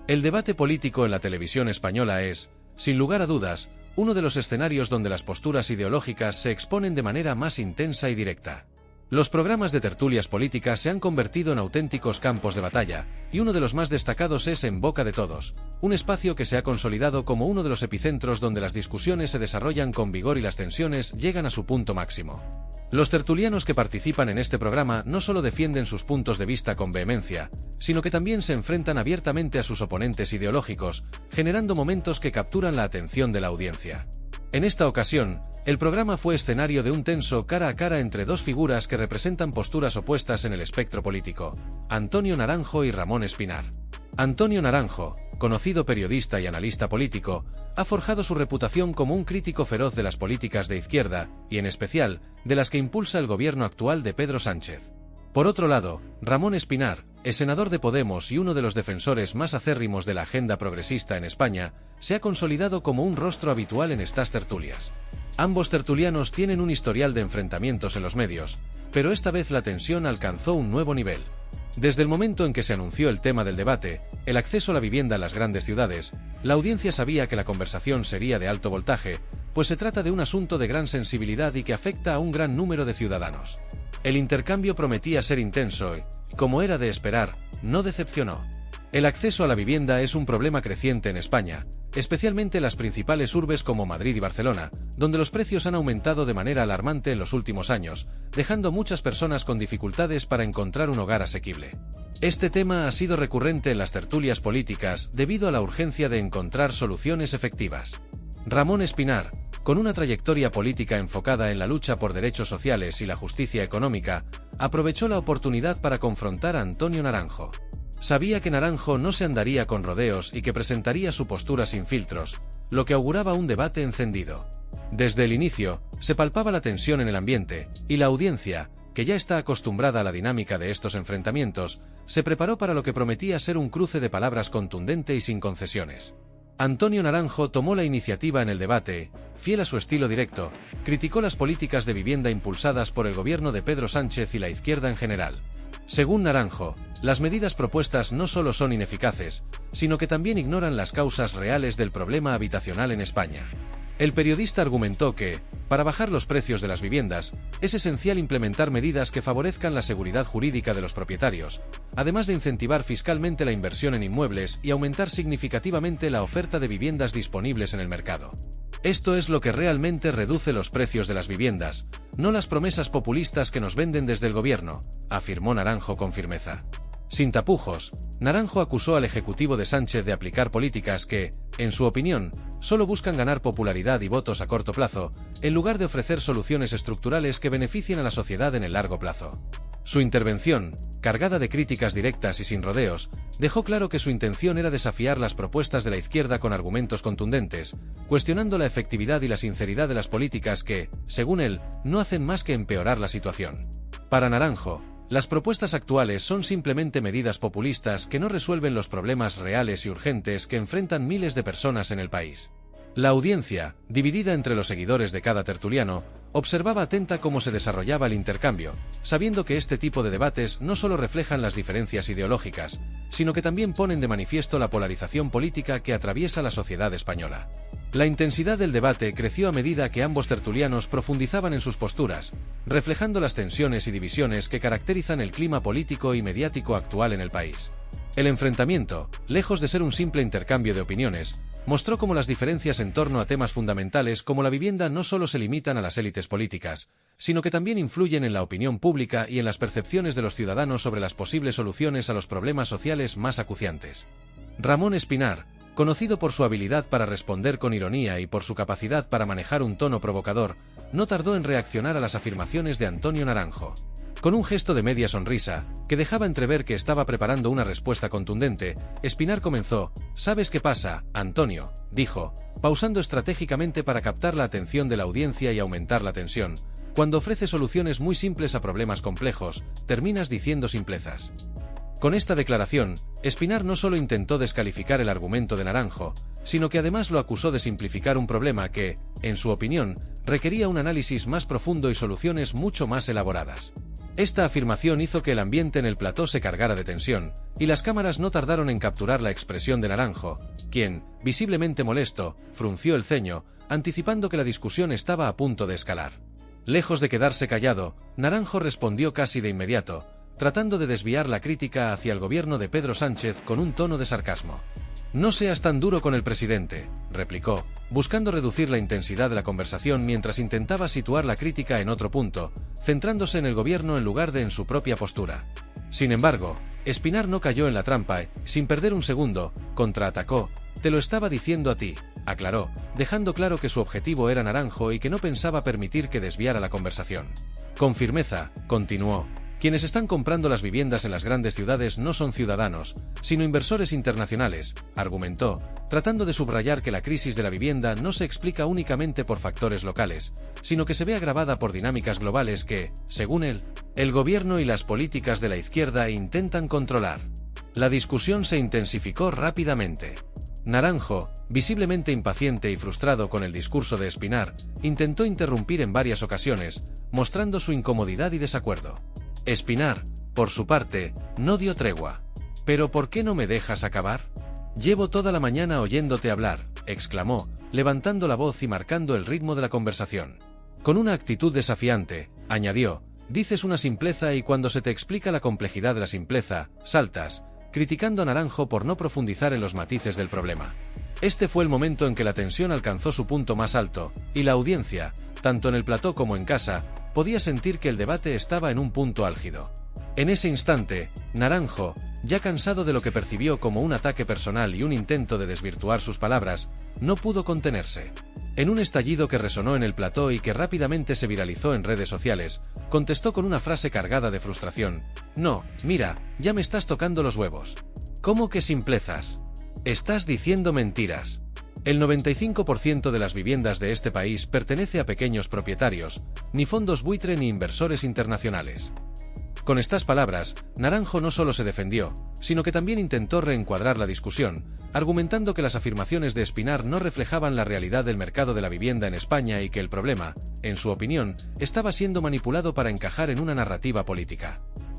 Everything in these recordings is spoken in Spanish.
El debate político en la televisión española es, sin lugar a dudas, uno de los escenarios donde las posturas ideológicas se exponen de manera más intensa y directa. Los programas de tertulias políticas se han convertido en auténticos campos de batalla, y uno de los más destacados es En Boca de Todos, un espacio que se ha consolidado como uno de los epicentros donde las discusiones se desarrollan con vigor y las tensiones llegan a su punto máximo. Los tertulianos que participan en este programa no solo defienden sus puntos de vista con vehemencia, sino que también se enfrentan abiertamente a sus oponentes ideológicos, generando momentos que capturan la atención de la audiencia. En esta ocasión, el programa fue escenario de un tenso cara a cara entre dos figuras que representan posturas opuestas en el espectro político, Antonio Naranjo y Ramón Espinar. Antonio Naranjo, conocido periodista y analista político, ha forjado su reputación como un crítico feroz de las políticas de izquierda, y en especial, de las que impulsa el gobierno actual de Pedro Sánchez. Por otro lado, Ramón Espinar, el senador de Podemos y uno de los defensores más acérrimos de la agenda progresista en España, se ha consolidado como un rostro habitual en estas tertulias. Ambos tertulianos tienen un historial de enfrentamientos en los medios, pero esta vez la tensión alcanzó un nuevo nivel. Desde el momento en que se anunció el tema del debate, el acceso a la vivienda en las grandes ciudades, la audiencia sabía que la conversación sería de alto voltaje, pues se trata de un asunto de gran sensibilidad y que afecta a un gran número de ciudadanos. El intercambio prometía ser intenso y, como era de esperar, no decepcionó. El acceso a la vivienda es un problema creciente en España, especialmente en las principales urbes como Madrid y Barcelona, donde los precios han aumentado de manera alarmante en los últimos años, dejando a muchas personas con dificultades para encontrar un hogar asequible. Este tema ha sido recurrente en las tertulias políticas debido a la urgencia de encontrar soluciones efectivas. Ramón Espinar, con una trayectoria política enfocada en la lucha por derechos sociales y la justicia económica, aprovechó la oportunidad para confrontar a Antonio Naranjo. Sabía que Naranjo no se andaría con rodeos y que presentaría su postura sin filtros, lo que auguraba un debate encendido. Desde el inicio, se palpaba la tensión en el ambiente, y la audiencia, que ya está acostumbrada a la dinámica de estos enfrentamientos, se preparó para lo que prometía ser un cruce de palabras contundente y sin concesiones. Antonio Naranjo tomó la iniciativa en el debate, fiel a su estilo directo, criticó las políticas de vivienda impulsadas por el gobierno de Pedro Sánchez y la izquierda en general. Según Naranjo, las medidas propuestas no solo son ineficaces, sino que también ignoran las causas reales del problema habitacional en España. El periodista argumentó que, para bajar los precios de las viviendas, es esencial implementar medidas que favorezcan la seguridad jurídica de los propietarios, además de incentivar fiscalmente la inversión en inmuebles y aumentar significativamente la oferta de viviendas disponibles en el mercado. Esto es lo que realmente reduce los precios de las viviendas, no las promesas populistas que nos venden desde el gobierno, afirmó Naranjo con firmeza. Sin tapujos, Naranjo acusó al ejecutivo de Sánchez de aplicar políticas que, en su opinión, solo buscan ganar popularidad y votos a corto plazo, en lugar de ofrecer soluciones estructurales que beneficien a la sociedad en el largo plazo. Su intervención, cargada de críticas directas y sin rodeos, dejó claro que su intención era desafiar las propuestas de la izquierda con argumentos contundentes, cuestionando la efectividad y la sinceridad de las políticas que, según él, no hacen más que empeorar la situación. Para Naranjo, las propuestas actuales son simplemente medidas populistas que no resuelven los problemas reales y urgentes que enfrentan miles de personas en el país. La audiencia, dividida entre los seguidores de cada tertuliano, observaba atenta cómo se desarrollaba el intercambio, sabiendo que este tipo de debates no solo reflejan las diferencias ideológicas, sino que también ponen de manifiesto la polarización política que atraviesa la sociedad española. La intensidad del debate creció a medida que ambos tertulianos profundizaban en sus posturas, reflejando las tensiones y divisiones que caracterizan el clima político y mediático actual en el país. El enfrentamiento, lejos de ser un simple intercambio de opiniones, mostró cómo las diferencias en torno a temas fundamentales como la vivienda no solo se limitan a las élites políticas, sino que también influyen en la opinión pública y en las percepciones de los ciudadanos sobre las posibles soluciones a los problemas sociales más acuciantes. Ramón Espinar, conocido por su habilidad para responder con ironía y por su capacidad para manejar un tono provocador, no tardó en reaccionar a las afirmaciones de Antonio Naranjo. Con un gesto de media sonrisa, que dejaba entrever que estaba preparando una respuesta contundente, Espinar comenzó: «¿Sabes qué pasa, Antonio?», dijo, pausando estratégicamente para captar la atención de la audiencia y aumentar la tensión. «Cuando ofrece soluciones muy simples a problemas complejos, terminas diciendo simplezas». Con esta declaración, Espinar no solo intentó descalificar el argumento de Naranjo, sino que además lo acusó de simplificar un problema que, en su opinión, requería un análisis más profundo y soluciones mucho más elaboradas. Esta afirmación hizo que el ambiente en el plató se cargara de tensión, y las cámaras no tardaron en capturar la expresión de Naranjo, quien, visiblemente molesto, frunció el ceño, anticipando que la discusión estaba a punto de escalar. Lejos de quedarse callado, Naranjo respondió casi de inmediato, tratando de desviar la crítica hacia el gobierno de Pedro Sánchez con un tono de sarcasmo. «No seas tan duro con el presidente», replicó, buscando reducir la intensidad de la conversación mientras intentaba situar la crítica en otro punto, centrándose en el gobierno en lugar de en su propia postura. Sin embargo, Espinar no cayó en la trampa y, sin perder un segundo, contraatacó. «Te lo estaba diciendo a ti», aclaró, dejando claro que su objetivo era Naranjo y que no pensaba permitir que desviara la conversación. Con firmeza, continuó. Quienes están comprando las viviendas en las grandes ciudades no son ciudadanos, sino inversores internacionales, argumentó, tratando de subrayar que la crisis de la vivienda no se explica únicamente por factores locales, sino que se ve agravada por dinámicas globales que, según él, el gobierno y las políticas de la izquierda intentan controlar. La discusión se intensificó rápidamente. Naranjo, visiblemente impaciente y frustrado con el discurso de Espinar, intentó interrumpir en varias ocasiones, mostrando su incomodidad y desacuerdo. Espinar, por su parte, no dio tregua. «¿Pero por qué no me dejas acabar? Llevo toda la mañana oyéndote hablar», exclamó, levantando la voz y marcando el ritmo de la conversación. Con una actitud desafiante, añadió, «Dices una simpleza y cuando se te explica la complejidad de la simpleza, saltas», criticando a Naranjo por no profundizar en los matices del problema. Este fue el momento en que la tensión alcanzó su punto más alto, y la audiencia, tanto en el plató como en casa, podía sentir que el debate estaba en un punto álgido. En ese instante, Naranjo, ya cansado de lo que percibió como un ataque personal y un intento de desvirtuar sus palabras, no pudo contenerse. En un estallido que resonó en el plató y que rápidamente se viralizó en redes sociales, contestó con una frase cargada de frustración: «No, mira, ya me estás tocando los huevos. ¿Cómo que simplezas? Estás diciendo mentiras. El 95% de las viviendas de este país pertenece a pequeños propietarios, ni fondos buitre ni inversores internacionales». Con estas palabras, Naranjo no solo se defendió, sino que también intentó reencuadrar la discusión, argumentando que las afirmaciones de Espinar no reflejaban la realidad del mercado de la vivienda en España y que el problema, en su opinión, estaba siendo manipulado para encajar en una narrativa política.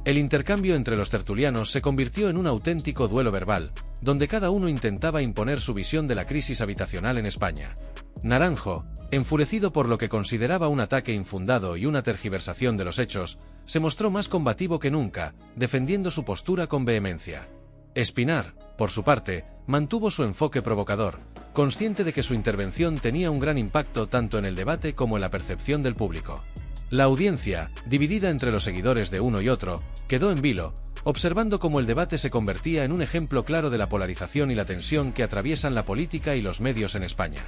El intercambio entre los tertulianos se convirtió en un auténtico duelo verbal, donde cada uno intentaba imponer su visión de la crisis habitacional en España. Naranjo, enfurecido por lo que consideraba un ataque infundado y una tergiversación de los hechos, se mostró más combativo que nunca, defendiendo su postura con vehemencia. Espinar, por su parte, mantuvo su enfoque provocador, consciente de que su intervención tenía un gran impacto tanto en el debate como en la percepción del público. La audiencia, dividida entre los seguidores de uno y otro, quedó en vilo, observando cómo el debate se convertía en un ejemplo claro de la polarización y la tensión que atraviesan la política y los medios en España.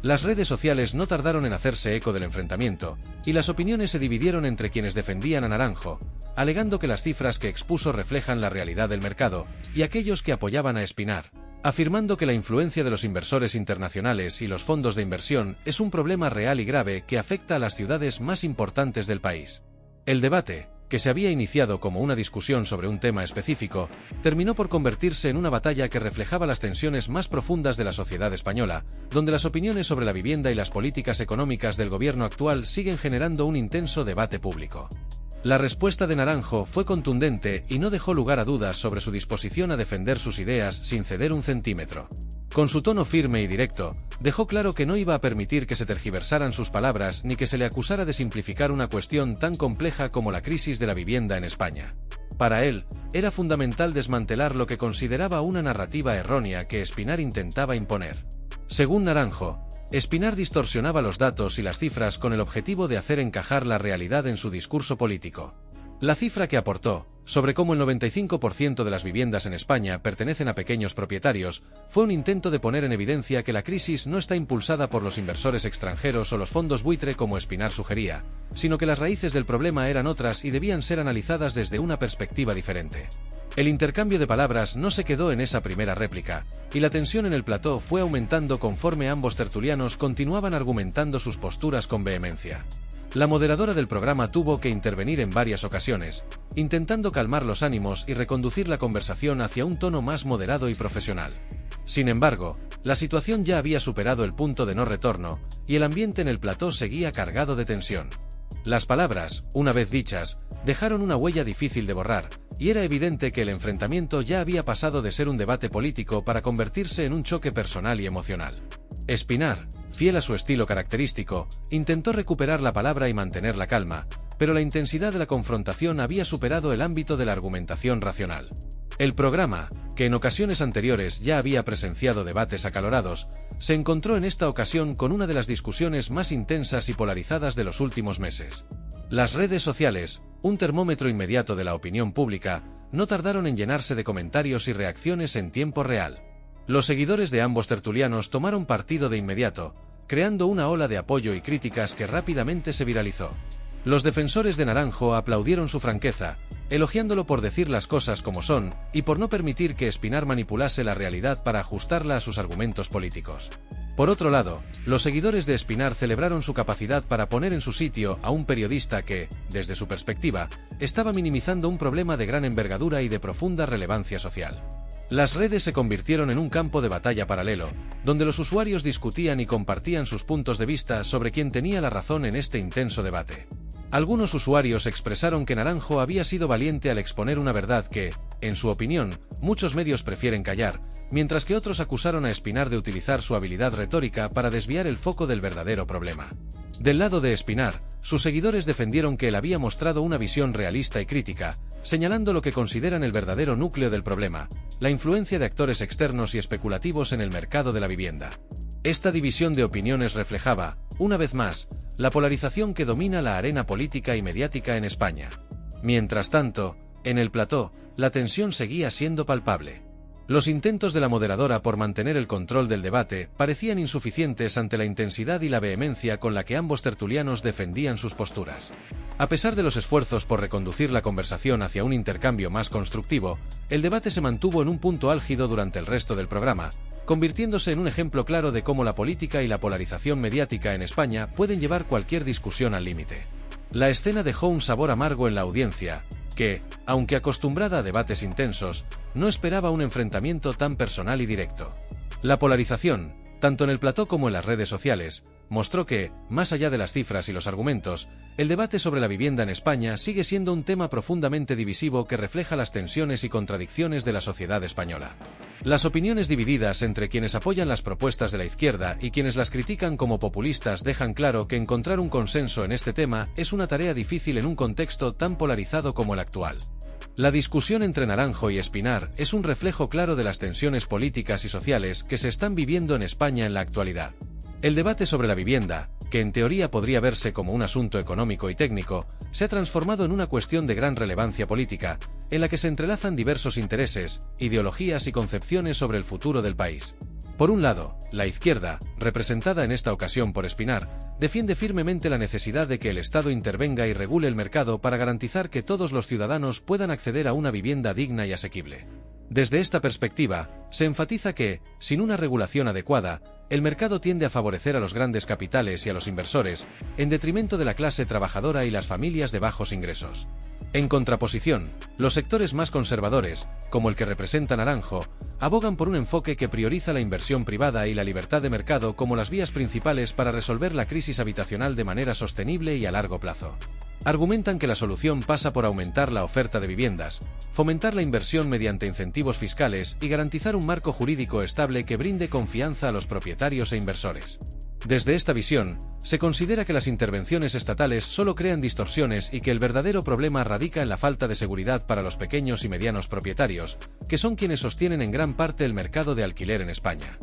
Las redes sociales no tardaron en hacerse eco del enfrentamiento, y las opiniones se dividieron entre quienes defendían a Naranjo, alegando que las cifras que expuso reflejan la realidad del mercado, y aquellos que apoyaban a Espinar, afirmando que la influencia de los inversores internacionales y los fondos de inversión es un problema real y grave que afecta a las ciudades más importantes del país. El debate, que se había iniciado como una discusión sobre un tema específico, terminó por convertirse en una batalla que reflejaba las tensiones más profundas de la sociedad española, donde las opiniones sobre la vivienda y las políticas económicas del gobierno actual siguen generando un intenso debate público. La respuesta de Naranjo fue contundente y no dejó lugar a dudas sobre su disposición a defender sus ideas sin ceder un centímetro. Con su tono firme y directo, dejó claro que no iba a permitir que se tergiversaran sus palabras ni que se le acusara de simplificar una cuestión tan compleja como la crisis de la vivienda en España. Para él, era fundamental desmantelar lo que consideraba una narrativa errónea que Espinar intentaba imponer. Según Naranjo, Espinar distorsionaba los datos y las cifras con el objetivo de hacer encajar la realidad en su discurso político. La cifra que aportó, sobre cómo el 95% de las viviendas en España pertenecen a pequeños propietarios, fue un intento de poner en evidencia que la crisis no está impulsada por los inversores extranjeros o los fondos buitre como Espinar sugería, sino que las raíces del problema eran otras y debían ser analizadas desde una perspectiva diferente. El intercambio de palabras no se quedó en esa primera réplica, y la tensión en el plató fue aumentando conforme ambos tertulianos continuaban argumentando sus posturas con vehemencia. La moderadora del programa tuvo que intervenir en varias ocasiones, intentando calmar los ánimos y reconducir la conversación hacia un tono más moderado y profesional. Sin embargo, la situación ya había superado el punto de no retorno, y el ambiente en el plató seguía cargado de tensión. Las palabras, una vez dichas, dejaron una huella difícil de borrar, y era evidente que el enfrentamiento ya había pasado de ser un debate político para convertirse en un choque personal y emocional. Espinar, fiel a su estilo característico, intentó recuperar la palabra y mantener la calma, pero la intensidad de la confrontación había superado el ámbito de la argumentación racional. El programa, que en ocasiones anteriores ya había presenciado debates acalorados, se encontró en esta ocasión con una de las discusiones más intensas y polarizadas de los últimos meses. Las redes sociales, un termómetro inmediato de la opinión pública, no tardaron en llenarse de comentarios y reacciones en tiempo real. Los seguidores de ambos tertulianos tomaron partido de inmediato, creando una ola de apoyo y críticas que rápidamente se viralizó. Los defensores de Naranjo aplaudieron su franqueza, elogiándolo por decir las cosas como son y por no permitir que Espinar manipulase la realidad para ajustarla a sus argumentos políticos. Por otro lado, los seguidores de Espinar celebraron su capacidad para poner en su sitio a un periodista que, desde su perspectiva, estaba minimizando un problema de gran envergadura y de profunda relevancia social. Las redes se convirtieron en un campo de batalla paralelo, donde los usuarios discutían y compartían sus puntos de vista sobre quién tenía la razón en este intenso debate. Algunos usuarios expresaron que Naranjo había sido valiente al exponer una verdad que, en su opinión, muchos medios prefieren callar, mientras que otros acusaron a Espinar de utilizar su habilidad retórica para desviar el foco del verdadero problema. Del lado de Espinar, sus seguidores defendieron que él había mostrado una visión realista y crítica, señalando lo que consideran el verdadero núcleo del problema, la influencia de actores externos y especulativos en el mercado de la vivienda. Esta división de opiniones reflejaba, una vez más, la polarización que domina la arena política y mediática en España. Mientras tanto, en el plató, la tensión seguía siendo palpable. Los intentos de la moderadora por mantener el control del debate parecían insuficientes ante la intensidad y la vehemencia con la que ambos tertulianos defendían sus posturas. A pesar de los esfuerzos por reconducir la conversación hacia un intercambio más constructivo, el debate se mantuvo en un punto álgido durante el resto del programa, convirtiéndose en un ejemplo claro de cómo la política y la polarización mediática en España pueden llevar cualquier discusión al límite. La escena dejó un sabor amargo en la audiencia, que, aunque acostumbrada a debates intensos, no esperaba un enfrentamiento tan personal y directo. La polarización, tanto en el plató como en las redes sociales, mostró que, más allá de las cifras y los argumentos, el debate sobre la vivienda en España sigue siendo un tema profundamente divisivo que refleja las tensiones y contradicciones de la sociedad española. Las opiniones divididas entre quienes apoyan las propuestas de la izquierda y quienes las critican como populistas dejan claro que encontrar un consenso en este tema es una tarea difícil en un contexto tan polarizado como el actual. La discusión entre Naranjo y Espinar es un reflejo claro de las tensiones políticas y sociales que se están viviendo en España en la actualidad. El debate sobre la vivienda, que en teoría podría verse como un asunto económico y técnico, se ha transformado en una cuestión de gran relevancia política, en la que se entrelazan diversos intereses, ideologías y concepciones sobre el futuro del país. Por un lado, la izquierda, representada en esta ocasión por Espinar, defiende firmemente la necesidad de que el Estado intervenga y regule el mercado para garantizar que todos los ciudadanos puedan acceder a una vivienda digna y asequible. Desde esta perspectiva, se enfatiza que, sin una regulación adecuada, el mercado tiende a favorecer a los grandes capitales y a los inversores, en detrimento de la clase trabajadora y las familias de bajos ingresos. En contraposición, los sectores más conservadores, como el que representa Naranjo, abogan por un enfoque que prioriza la inversión privada y la libertad de mercado como las vías principales para resolver la crisis habitacional de manera sostenible y a largo plazo. Argumentan que la solución pasa por aumentar la oferta de viviendas, fomentar la inversión mediante incentivos fiscales y garantizar un marco jurídico estable que brinde confianza a los propietarios e inversores. Desde esta visión, se considera que las intervenciones estatales solo crean distorsiones y que el verdadero problema radica en la falta de seguridad para los pequeños y medianos propietarios, que son quienes sostienen en gran parte el mercado de alquiler en España.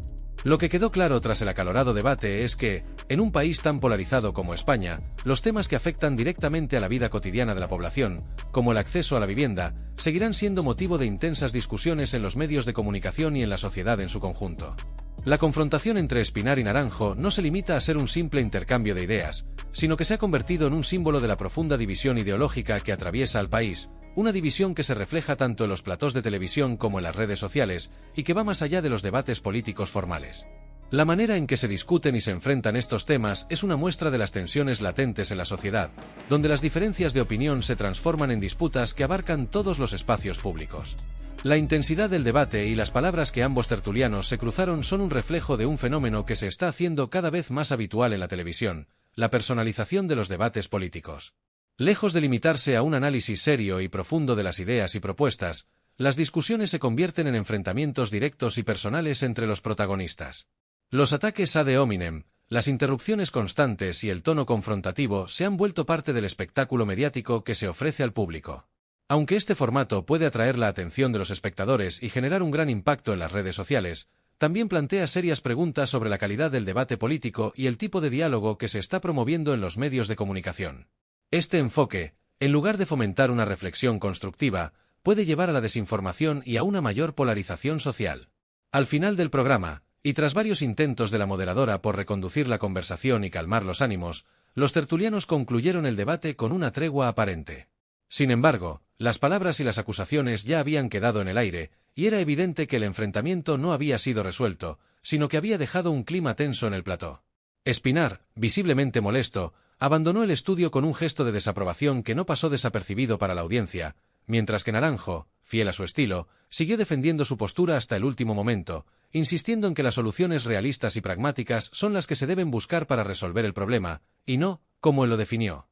Lo que quedó claro tras el acalorado debate es que, en un país tan polarizado como España, los temas que afectan directamente a la vida cotidiana de la población, como el acceso a la vivienda, seguirán siendo motivo de intensas discusiones en los medios de comunicación y en la sociedad en su conjunto. La confrontación entre Espinar y Naranjo no se limita a ser un simple intercambio de ideas, sino que se ha convertido en un símbolo de la profunda división ideológica que atraviesa al país, una división que se refleja tanto en los platós de televisión como en las redes sociales y que va más allá de los debates políticos formales. La manera en que se discuten y se enfrentan estos temas es una muestra de las tensiones latentes en la sociedad, donde las diferencias de opinión se transforman en disputas que abarcan todos los espacios públicos. La intensidad del debate y las palabras que ambos tertulianos se cruzaron son un reflejo de un fenómeno que se está haciendo cada vez más habitual en la televisión, la personalización de los debates políticos. Lejos de limitarse a un análisis serio y profundo de las ideas y propuestas, las discusiones se convierten en enfrentamientos directos y personales entre los protagonistas. Los ataques ad hominem, las interrupciones constantes y el tono confrontativo se han vuelto parte del espectáculo mediático que se ofrece al público. Aunque este formato puede atraer la atención de los espectadores y generar un gran impacto en las redes sociales, también plantea serias preguntas sobre la calidad del debate político y el tipo de diálogo que se está promoviendo en los medios de comunicación. Este enfoque, en lugar de fomentar una reflexión constructiva, puede llevar a la desinformación y a una mayor polarización social. Al final del programa, y tras varios intentos de la moderadora por reconducir la conversación y calmar los ánimos, los tertulianos concluyeron el debate con una tregua aparente. Sin embargo, las palabras y las acusaciones ya habían quedado en el aire, y era evidente que el enfrentamiento no había sido resuelto, sino que había dejado un clima tenso en el plató. Espinar, visiblemente molesto, abandonó el estudio con un gesto de desaprobación que no pasó desapercibido para la audiencia, mientras que Naranjo, fiel a su estilo, siguió defendiendo su postura hasta el último momento, insistiendo en que las soluciones realistas y pragmáticas son las que se deben buscar para resolver el problema, y no, como él lo definió,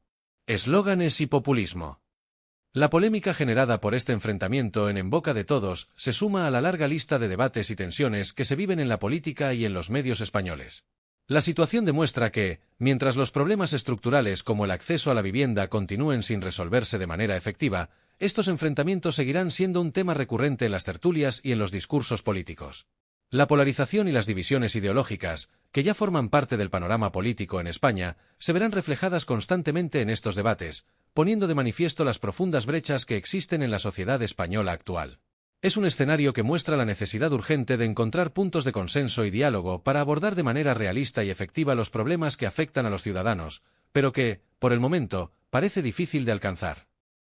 eslóganes y populismo. La polémica generada por este enfrentamiento en boca de todos se suma a la larga lista de debates y tensiones que se viven en la política y en los medios españoles. La situación demuestra que, mientras los problemas estructurales como el acceso a la vivienda continúen sin resolverse de manera efectiva, estos enfrentamientos seguirán siendo un tema recurrente en las tertulias y en los discursos políticos. La polarización y las divisiones ideológicas, que ya forman parte del panorama político en España, se verán reflejadas constantemente en estos debates, poniendo de manifiesto las profundas brechas que existen en la sociedad española actual. Es un escenario que muestra la necesidad urgente de encontrar puntos de consenso y diálogo para abordar de manera realista y efectiva los problemas que afectan a los ciudadanos, pero que, por el momento, parece difícil de alcanzar.